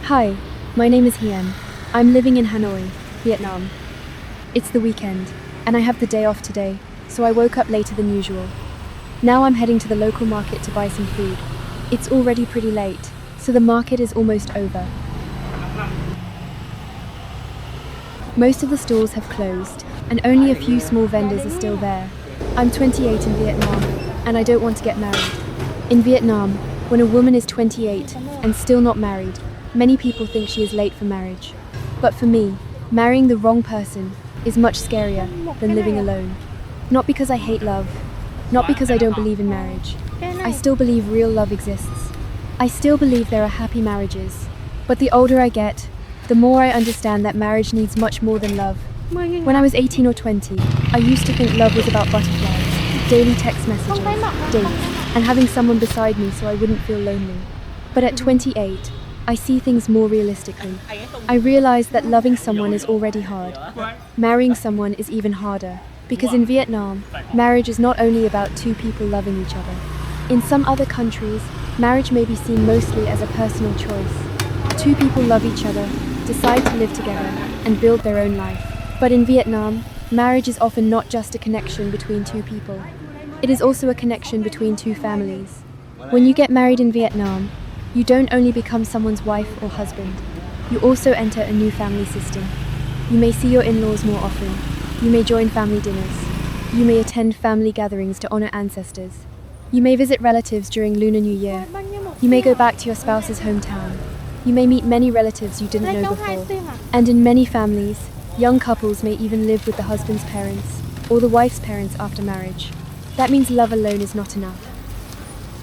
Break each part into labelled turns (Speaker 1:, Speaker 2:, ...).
Speaker 1: Hi, my name is Hien. I'm living in Hanoi, Vietnam. It's the weekend, and I have the day off today, so I woke up later than usual. Now I'm heading to the local market to buy some food. It's already pretty late, so the market is almost over. Most of the stalls have closed, and only a few small vendors are still there. I'm 28 in Vietnam, and I don't want to get married. In Vietnam, when a woman is 28 and still not married, many people think she is late for marriage. But for me, marrying the wrong person is much scarier than living alone. Not because I hate love, not because I don't believe in marriage. I still believe real love exists. I still believe there are happy marriages. But the older I get, the more I understand that marriage needs much more than love. When I was 18 or 20, I used to think love was about butterflies, daily text messages, dates, and having someone beside me so I wouldn't feel lonely. But at 28, I see things more realistically. I realize that loving someone is already hard. Marrying someone is even harder. Because in Vietnam, marriage is not only about two people loving each other. In some other countries, marriage may be seen mostly as a personal choice. Two people love each other, decide to live together, and build their own life. But in Vietnam, marriage is often not just a connection between two people. It is also a connection between two families. When you get married in Vietnam, you don't only become someone's wife or husband, you also enter a new family system. You may see your in-laws more often. You may join family dinners. You may attend family gatherings to honor ancestors. You may visit relatives during Lunar New Year. You may go back to your spouse's hometown. You may meet many relatives you didn't know before. And in many families, young couples may even live with the husband's parents or the wife's parents after marriage. That means love alone is not enough.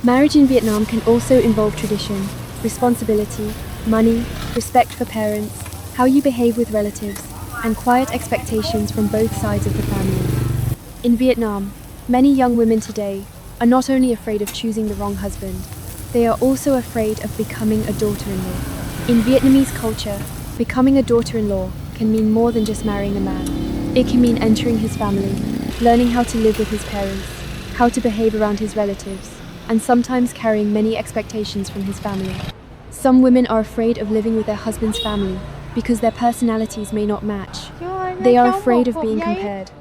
Speaker 1: Marriage in Vietnam can also involve tradition, responsibility, money, respect for parents, how you behave with relatives, and quiet expectations from both sides of the family. In Vietnam, many young women today are not only afraid of choosing the wrong husband, they are also afraid of becoming a daughter-in-law. In Vietnamese culture, becoming a daughter-in-law can mean more than just marrying a man. It can mean entering his family, learning how to live with his parents, how to behave around his relatives, and sometimes carrying many expectations from his family. Some women are afraid of living with their husband's family because their personalities may not match. They are afraid of being compared,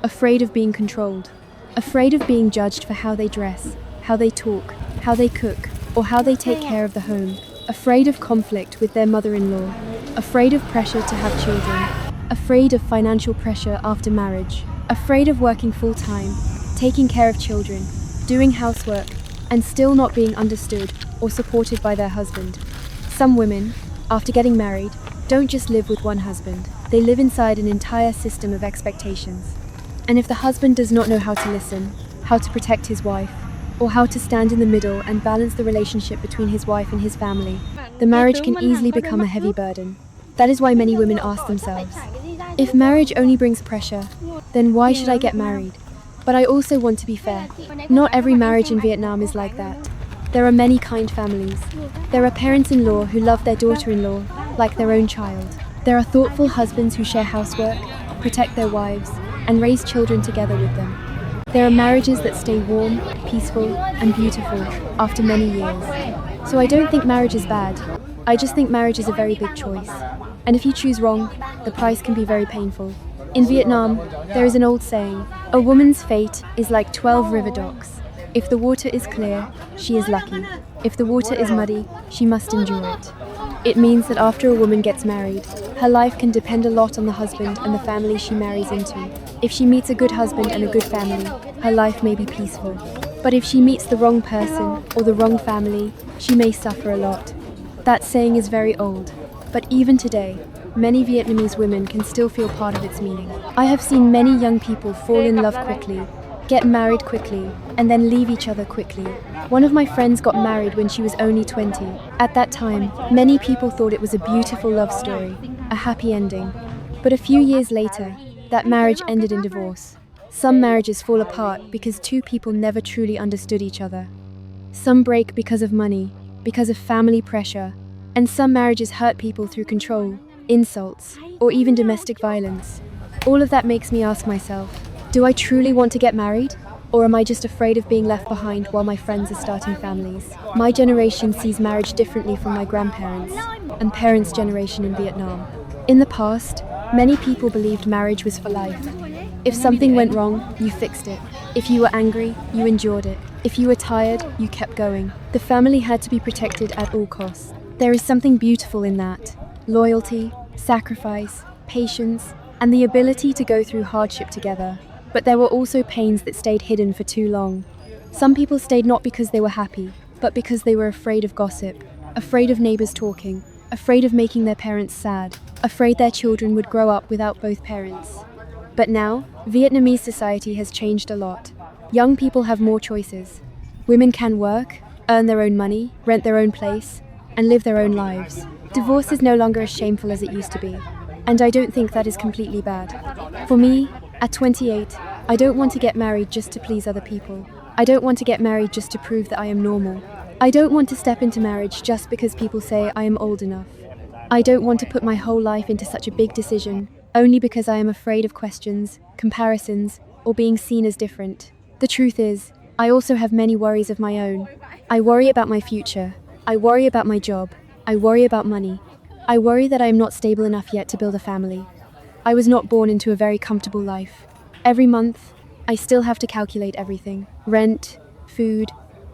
Speaker 1: afraid of being controlled, afraid of being judged for how they dress, how they talk, how they cook, or how they take care of the home, afraid of conflict with their mother-in-law, afraid of pressure to have children, afraid of financial pressure after marriage, afraid of working full-time, taking care of children, doing housework, and still not being understood or supported by their husband. Some women, after getting married, don't just live with one husband. They live inside an entire system of expectations. And if the husband does not know how to listen, how to protect his wife, or how to stand in the middle and balance the relationship between his wife and his family, the marriage can easily become a heavy burden. That is why many women ask themselves, if marriage only brings pressure, then why should I get married? But I also want to be fair. Not every marriage in Vietnam is like that. There are many kind families. There are parents-in-law who love their daughter-in-law like their own child. There are thoughtful husbands who share housework, protect their wives, and raise children together with them. There are marriages that stay warm, peaceful, and beautiful after many years. So I don't think marriage is bad. I just think marriage is a very big choice. And if you choose wrong, the price can be very painful. In Vietnam, there is an old saying, a woman's fate is like 12 river docks. If the water is clear, she is lucky. If the water is muddy, she must endure it. It means that after a woman gets married, her life can depend a lot on the husband and the family she marries into. If she meets a good husband and a good family, her life may be peaceful. But if she meets the wrong person or the wrong family, she may suffer a lot. That saying is very old, but even today, many Vietnamese women can still feel part of its meaning. I have seen many young people fall in love quickly, get married quickly, and then leave each other quickly. One of my friends got married when she was only 20. At that time, many people thought it was a beautiful love story, a happy ending. But a few years later, that marriage ended in divorce. Some marriages fall apart because two people never truly understood each other. Some break because of money, because of family pressure, and some marriages hurt people through control, insults, or even domestic violence. All of that makes me ask myself, do I truly want to get married? Or am I just afraid of being left behind while my friends are starting families? My generation sees marriage differently from my grandparents and parents' generation in Vietnam. In the past, many people believed marriage was for life. If something went wrong, you fixed it. If you were angry, you endured it. If you were tired, you kept going. The family had to be protected at all costs. There is something beautiful in that. Loyalty, sacrifice, patience, and the ability to go through hardship together. But there were also pains that stayed hidden for too long. Some people stayed not because they were happy, but because they were afraid of gossip, afraid of neighbors talking, afraid of making their parents sad, afraid their children would grow up without both parents. But now, Vietnamese society has changed a lot. Young people have more choices. Women can work, earn their own money, rent their own place, and live their own lives. Divorce is no longer as shameful as it used to be, and I don't think that is completely bad. For me, at 28, I don't want to get married just to please other people. I don't want to get married just to prove that I am normal. I don't want to step into marriage just because people say I am old enough. I don't want to put my whole life into such a big decision, only because I am afraid of questions, comparisons, or being seen as different. The truth is, I also have many worries of my own. I worry about my future. I worry about my job. I worry about money. I worry that I am not stable enough yet to build a family. I was not born into a very comfortable life. Every month, I still have to calculate everything: rent, food,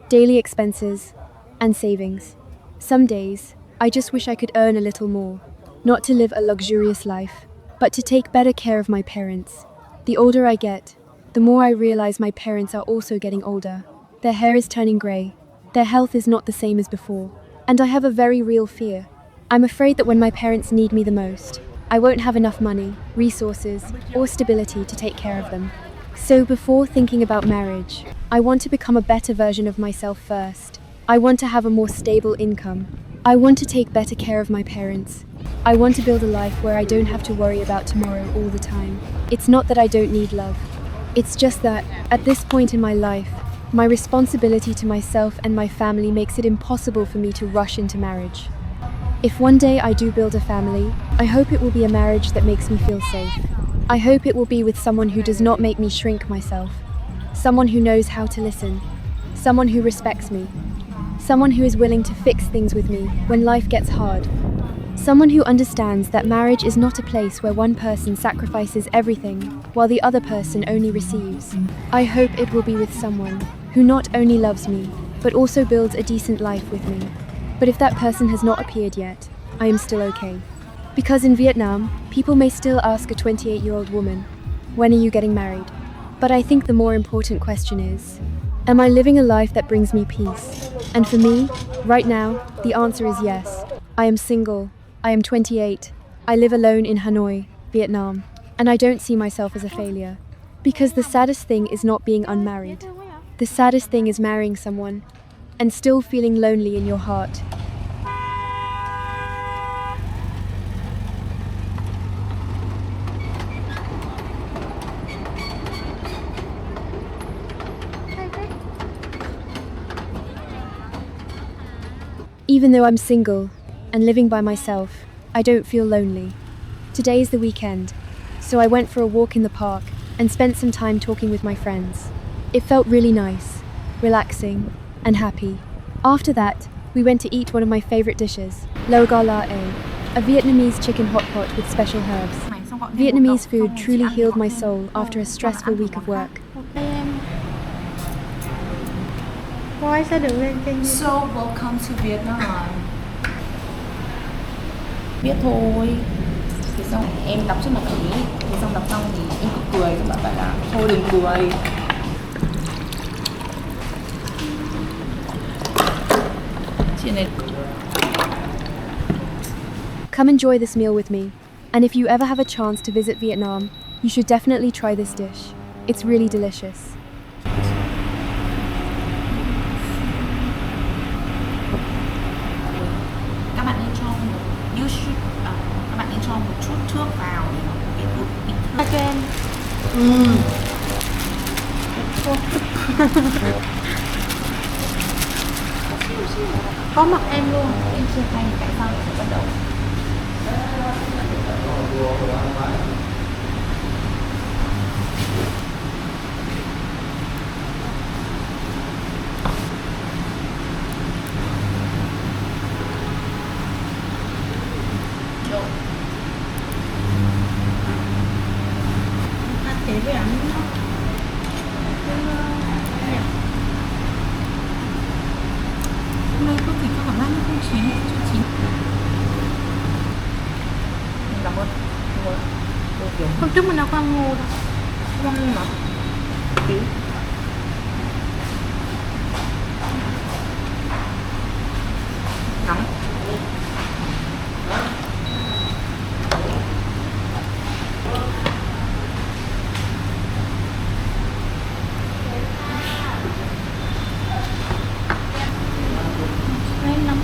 Speaker 1: daily expenses, and savings. Some days, I just wish I could earn a little more, not to live a luxurious life, but to take better care of my parents. The older I get, the more I realize my parents are also getting older. Their hair is turning grey. Their health is not the same as before. And I have a very real fear. I'm afraid that when my parents need me the most, I won't have enough money, resources, or stability to take care of them. So before thinking about marriage, I want to become a better version of myself first. I want to have a more stable income. I want to take better care of my parents. I want to build a life where I don't have to worry about tomorrow all the time. It's not that I don't need love. It's just that, at this point in my life, my responsibility to myself and my family makes it impossible for me to rush into marriage. If one day I do build a family, I hope it will be a marriage that makes me feel safe. I hope it will be with someone who does not make me shrink myself. Someone who knows how to listen. Someone who respects me. Someone who is willing to fix things with me when life gets hard. Someone who understands that marriage is not a place where one person sacrifices everything while the other person only receives. I hope it will be with someone who not only loves me, but also builds a decent life with me. But if that person has not appeared yet, I am still okay. Because in Vietnam, people may still ask a 28-year-old woman, when are you getting married? But I think the more important question is, am I living a life that brings me peace? And for me, right now, the answer is yes. I am single. I am 28. I live alone in Hanoi, Vietnam. And I don't see myself as a failure. Because the saddest thing is not being unmarried. The saddest thing is marrying someone and still feeling lonely in your heart. Even though I'm single and living by myself, I don't feel lonely. Today is the weekend, so I went for a walk in the park and spent some time talking with my friends. It felt really nice, relaxing, and happy. After that, we went to eat one of my favorite dishes, lo gà la é, a Vietnamese chicken hot pot with special herbs. Vietnamese food truly healed my soul after a stressful week of work.
Speaker 2: So welcome to Vietnam. Biết thôi. Thì xong em đọc trước mặt bạn ấy. Thì xong đọc xong thì em cứ cười, xong bạn bảo là thôi đừng cười.
Speaker 1: Come enjoy this meal with me, and if you ever have a chance to visit Vietnam, you should definitely try this dish. It's really delicious.
Speaker 2: Các bạn nên cho you should các bạn nên cho một chút nước vào để nó cái bột bị thơm.
Speaker 3: Cho em. Có mặt em luôn.
Speaker 2: Em chưa hay tại sao lại phải bắt đầu.
Speaker 3: chị với ảnh hôm nay có thịt có cảm giác nó không chín, chưa chín.
Speaker 2: Cảm ơn. Ngô kiểu
Speaker 3: Hôm trước mình đâu có ăn ngô đâu.
Speaker 2: không ăn mà. Tí. Nóng.
Speaker 3: Đấy lắm.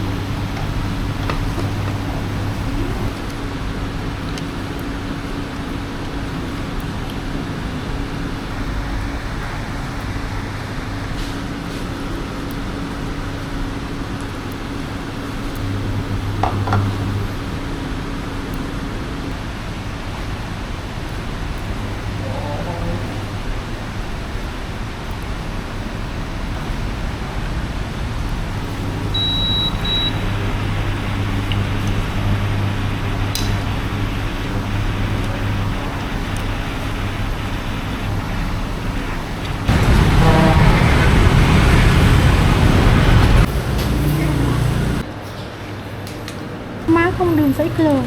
Speaker 3: Má không đường giấy lừa.